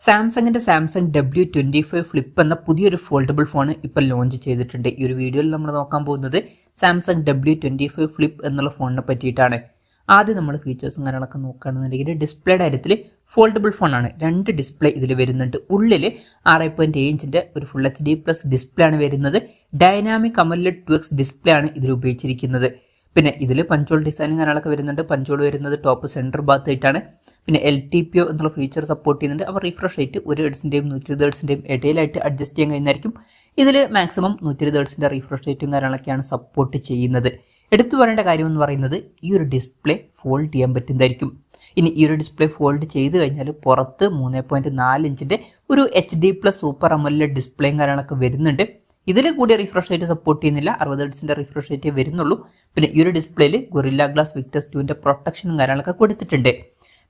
സാംസങ്ങിന്റെ Samsung W25 flip എന്ന പുതിയൊരു ഫോൾഡബിൾ ഫോൺ ഇപ്പോൾ ലോഞ്ച് ചെയ്തിട്ടുണ്ട്. ഈ ഒരു വീഡിയോയിൽ നമ്മൾ നോക്കാൻ പോകുന്നത് സാംസങ് W25 ഫ്ലിപ്പ് എന്നുള്ള ഫോണിനെ പറ്റിയിട്ടാണ്. ആദ്യം നമ്മൾ ഫീച്ചേഴ്സും കാര്യങ്ങളൊക്കെ നോക്കുകയാണെന്നുണ്ടെങ്കിൽ ഡിസ്പ്ലേയുടെ കാര്യത്തിൽ ഫോൾഡബിൾ ഫോണാണ്. 2 ഡിസ്പ്ലേ ഇതിൽ വരുന്നുണ്ട്. ഉള്ളിൽ 6.7 ഇഞ്ചിന്റെ ഒരു ഫുൾ HD+ ഡിസ്പ്ലേ ആണ് വരുന്നത്. ഡൈനാമിക് AMOLED 2x ഡിസ്പ്ലേ ആണ് ഇതിൽ ഉപയോഗിച്ചിരിക്കുന്നത്. പിന്നെ ഇതിൽ പഞ്ചോൾ ഡിസൈനും കാര്യങ്ങളൊക്കെ വരുന്നുണ്ട്. പഞ്ചോൾ വരുന്നത് ടോപ്പ് സെൻറ്റർ ഭാഗത്തായിട്ടാണ്. പിന്നെ LTPO എന്നുള്ള ഫീച്ചർ സപ്പോർട്ട് ചെയ്യുന്നുണ്ട്. അപ്പോൾ റിഫ്രഷ് റേറ്റ് 1 ഹെർട്സിൻ്റെയും 120 ഹെർട്സിൻ്റെയും ഇടയിലായിട്ട് അഡ്ജസ്റ്റ് ചെയ്യാൻ കഴിയുന്നതായിരിക്കും. ഇതിൽ മാക്സിമം 120 ഹെർട്സിൻ്റെ റിഫ്രഷ് റേറ്റും കാര്യങ്ങളൊക്കെയാണ് സപ്പോർട്ട് ചെയ്യുന്നത്. എടുത്തു പറയേണ്ട കാര്യം എന്ന് പറയുന്നത് ഈ ഒരു ഡിസ്പ്ലേ ഫോൾഡ് ചെയ്യാൻ പറ്റുന്നതായിരിക്കും. ഇനി ഈ ഒരു ഡിസ്പ്ലേ ഫോൾഡ് ചെയ്ത് കഴിഞ്ഞാൽ പുറത്ത് 3.4 ഇഞ്ചിൻ്റെ ഒരു HD+ സൂപ്പർ AMOLED ഡിസ്പ്ലേയും കാര്യങ്ങളൊക്കെ വരുന്നുണ്ട്. ഇതിൽ കൂടിയ റിഫ്രഷ് റേറ്റ് സപ്പോർട്ട് ചെയ്യുന്നില്ല. 60 ഹെർട്സിൻ്റെ റിഫ്രഷ് റേറ്റ് വരുന്നുള്ളൂ. പിന്നെ ഈ ഒരു ഡിസ്പ്ലേയിൽ ഗൊറില്ല ഗ്ലാസ് വിക്ടസ് 2ന്റെ പ്രൊട്ടക്ഷനും കാര്യങ്ങളൊക്കെ കൊടുത്തിട്ടുണ്ട്.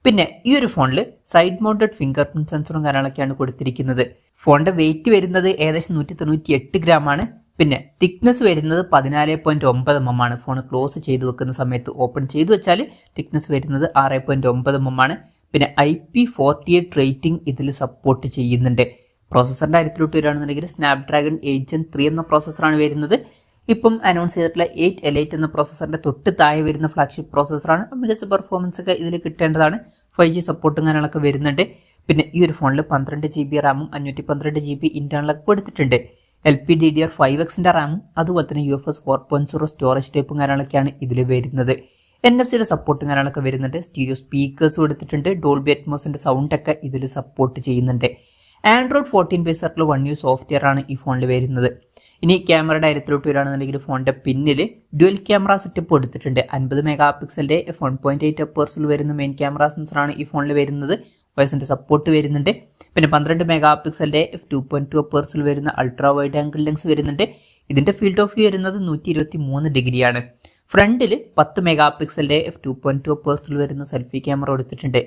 പിന്നെ ഈ ഒരു ഫോണിൽ സൈഡ് മൗണ്ടഡ് ഫിംഗർ പ്രിന്റ് സെൻസറും കാര്യങ്ങളൊക്കെയാണ് കൊടുത്തിരിക്കുന്നത്. ഫോണിന്റെ വെയിറ്റ് വരുന്നത് ഏകദേശം 198 ഗ്രാം ആണ്. പിന്നെ തിക്നെസ് വരുന്നത് 14.9 mm ആണ്. ഫോൺ ക്ലോസ് ചെയ്ത് വെക്കുന്ന സമയത്ത് ഓപ്പൺ ചെയ്തു വെച്ചാൽ തിക്നെസ് വരുന്നത് 6.9 mm ആണ്. പിന്നെ IP48 റേറ്റിംഗ് ഇതിൽ സപ്പോർട്ട് ചെയ്യുന്നുണ്ട്. പ്രോസസ്സറിന്റെ കാര്യത്തിലോട്ട് വരികയാണെന്നുണ്ടെങ്കിൽ സ്നാപ്ഡ്രാഗൺ 8 Gen 3 എന്ന പ്രോസസ്സറാണ് വരുന്നത്. ഇപ്പം അനൗൺസ് ചെയ്തിട്ടുള്ള 8 Elite എന്ന പ്രോസസ്സറിന്റെ തൊട്ട് താഴെ വരുന്ന ഫ്ലാഗ്ഷിപ്പ് പ്രോസസ്സറാണ്. മികച്ച പെർഫോമൻസ് ഒക്കെ ഇതിൽ കിട്ടേണ്ടതാണ്. 5G സപ്പോർട്ടും കാര്യങ്ങളൊക്കെ വരുന്നുണ്ട്. പിന്നെ ഈ ഒരു ഫോണിൽ 12 GB റാമും 512 GB ഇന്റേണലൊക്കെ കൊടുത്തിട്ടുണ്ട്. LPDDR5Xന്റെ റാമും അതുപോലെ തന്നെ UFS 4.0 സ്റ്റോറേജ് ടൈപ്പും കാര്യങ്ങളൊക്കെയാണ് ഇതിൽ വരുന്നത്. NFC-യുടെ സപ്പോർട്ടും കാര്യങ്ങളൊക്കെ വരുന്നുണ്ട്. സ്റ്റീരിയോ സ്പീക്കേഴ്സ് കൊടുത്തിട്ടുണ്ട്. ഡോൾബി അറ്റ്മോസിന്റെ സൗണ്ട് ഒക്കെ ഇതിൽ സപ്പോർട്ട് ചെയ്യുന്നുണ്ട്. Android 14 ബേസ് ആയിട്ടുള്ള 1U സോഫ്റ്റ്വെയർ ആണ് ഈ ഫോണിൽ വരുന്നത്. ഇനി ക്യാമറയുടെ കാര്യത്തിലോട്ട് വരികയാണെന്നുണ്ടെങ്കിൽ ഫോണിന്റെ പിന്നിൽ ഡ്യുവൽ ക്യാമറ സെറ്റപ്പ് കൊടുത്തിട്ടുണ്ട്. 50 മെഗാപിക്സലിന്റെ f1.8 അപ്പേഴ്സിൽ വരുന്ന മെയിൻ ക്യാമറ സെൻസറാണ് ഈ ഫോണിൽ വരുന്നത്. വോയിസിന്റെ സപ്പോർട്ട് വരുന്നുണ്ട്. പിന്നെ 12 മെഗാപിക്സലിന്റെ f2.2 അപ്പേഴ്സിൽ വരുന്ന അൾട്രാ വൈഡ് ആംഗിൾ ലെൻസ് വരുന്നുണ്ട്. ഇതിന്റെ ഫീൽഡ് ഓഫ് വ്യൂ വരുന്നത് 123 ഡിഗ്രിയാണ്. ഫ്രണ്ടിൽ 10 മെഗാപിക്സലിന്റെ f2.2 അപ്പേഴ്സിൽ വരുന്ന സെൽഫി ക്യാമറ കൊടുത്തിട്ടുണ്ട്.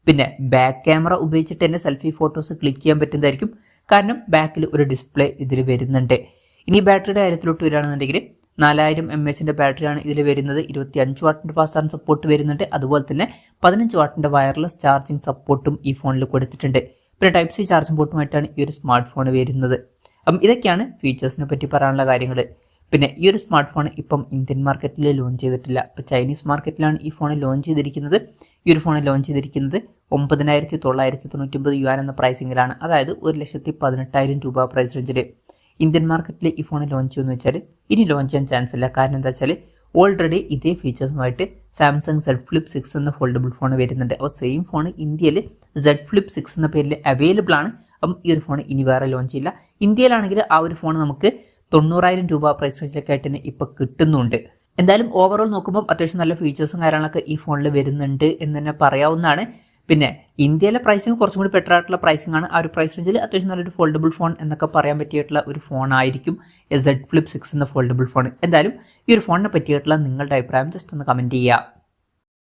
പിന്നെ ബാക്ക് ക്യാമറ ഉപയോഗിച്ചിട്ട് തന്നെ സെൽഫി ഫോട്ടോസ് ക്ലിക്ക് ചെയ്യാൻ പറ്റുന്നതായിരിക്കും. കാരണം ബാക്കിൽ ഒരു ഡിസ്പ്ലേ ഇതിൽ വരുന്നുണ്ട്. ഇനി ബാറ്ററിയുടെ കാര്യത്തിലോട്ട് വരികയാണെന്നുണ്ടെങ്കിൽ 4000 mAh ബാറ്ററിയാണ് ഇതിൽ വരുന്നത്. 25 വാട്ടിന്റെ ഫാസ്റ്റ് ചാർജ് സപ്പോർട്ട് വരുന്നുണ്ട്. അതുപോലെ തന്നെ 15 വാട്ടിന്റെ വയർലെസ് ചാർജിങ് സപ്പോർട്ടും ഈ ഫോണിൽ കൊടുത്തിട്ടുണ്ട്. പിന്നെ Type-C ചാർജിംഗ് പോർട്ടുമായിട്ടാണ് ഈ ഒരു സ്മാർട്ട് ഫോൺ വരുന്നത്. അപ്പം ഇതൊക്കെയാണ് ഫീച്ചേഴ്സിനെ പറ്റി പറയാനുള്ള കാര്യങ്ങൾ. പിന്നെ ഈ ഒരു സ്മാർട്ട് ഫോൺ ഇപ്പം ഇന്ത്യൻ മാർക്കറ്റിൽ ലോഞ്ച് ചെയ്തിട്ടില്ല. ഇപ്പം ചൈനീസ് മാർക്കറ്റിലാണ് ഈ ഫോൺ ലോഞ്ച് ചെയ്തിരിക്കുന്നത്. ഈ ഒരു ഫോൺ ലോഞ്ച് ചെയ്തിരിക്കുന്നത് 9999 യുവാൻ എന്ന പ്രൈസിങ്ങിലാണ്. അതായത് 1,18,000 രൂപ പ്രൈസ് റേഞ്ചിൽ. ഇന്ത്യൻ മാർക്കറ്റിൽ ഈ ഫോൺ ലോഞ്ച് ചെയ്യുമെന്ന് വെച്ചാൽ ഇനി ലോഞ്ച് ചെയ്യാൻ ചാൻസ് ഇല്ല. കാരണം എന്താ വെച്ചാൽ ഓൾറെഡി ഇതേ ഫീച്ചേഴ്സുമായിട്ട് സാംസങ് Z Flip 6 എന്ന ഫോൾഡബിൾ ഫോൺ വരുന്നുണ്ട്. അപ്പോൾ സെയിം ഫോൺ ഇന്ത്യയിൽ Z Flip 6 എന്ന പേരിൽ അവൈലബിൾ ആണ്. അപ്പം ഈ ഒരു ഫോൺ ഇനി വേറെ ലോഞ്ച് ചെയ്യില്ല. ഇന്ത്യയിലാണെങ്കിൽ ആ ഒരു ഫോൺ നമുക്ക് 90,000 രൂപ പ്രൈസ് റേഞ്ചിലൊക്കെ ആയിട്ട് തന്നെ ഇപ്പോൾ കിട്ടുന്നുണ്ട്. എന്തായാലും ഓവറോൾ നോക്കുമ്പോൾ അത്യാവശ്യം നല്ല ഫീച്ചേഴ്സും കാര്യങ്ങളൊക്കെ ഈ ഫോണിൽ വരുന്നുണ്ട് എന്ന് തന്നെ പറയാവുന്നതാണ്. പിന്നെ ഇന്ത്യയിലെ പ്രൈസിങ് കുറച്ചും കൂടി ബെറ്റർ ആയിട്ടുള്ള പ്രൈസിംഗ് ആണ്. ആ ഒരു പ്രൈസ് റേഞ്ചിൽ അത്യാവശ്യം നല്ലൊരു ഫോൾഡബിൾ ഫോൺ എന്നൊക്കെ പറയാൻ പറ്റിയിട്ടുള്ള ഒരു ഫോൺ ആയിരിക്കും Z Flip 6 എന്ന ഫോൾഡബിൾ ഫോൺ. എന്തായാലും ഈ ഒരു ഫോണിനെ പറ്റിയിട്ടുള്ള നിങ്ങളുടെ അഭിപ്രായം ജസ്റ്റ് ഒന്ന് കമൻറ്റ് ചെയ്യുക.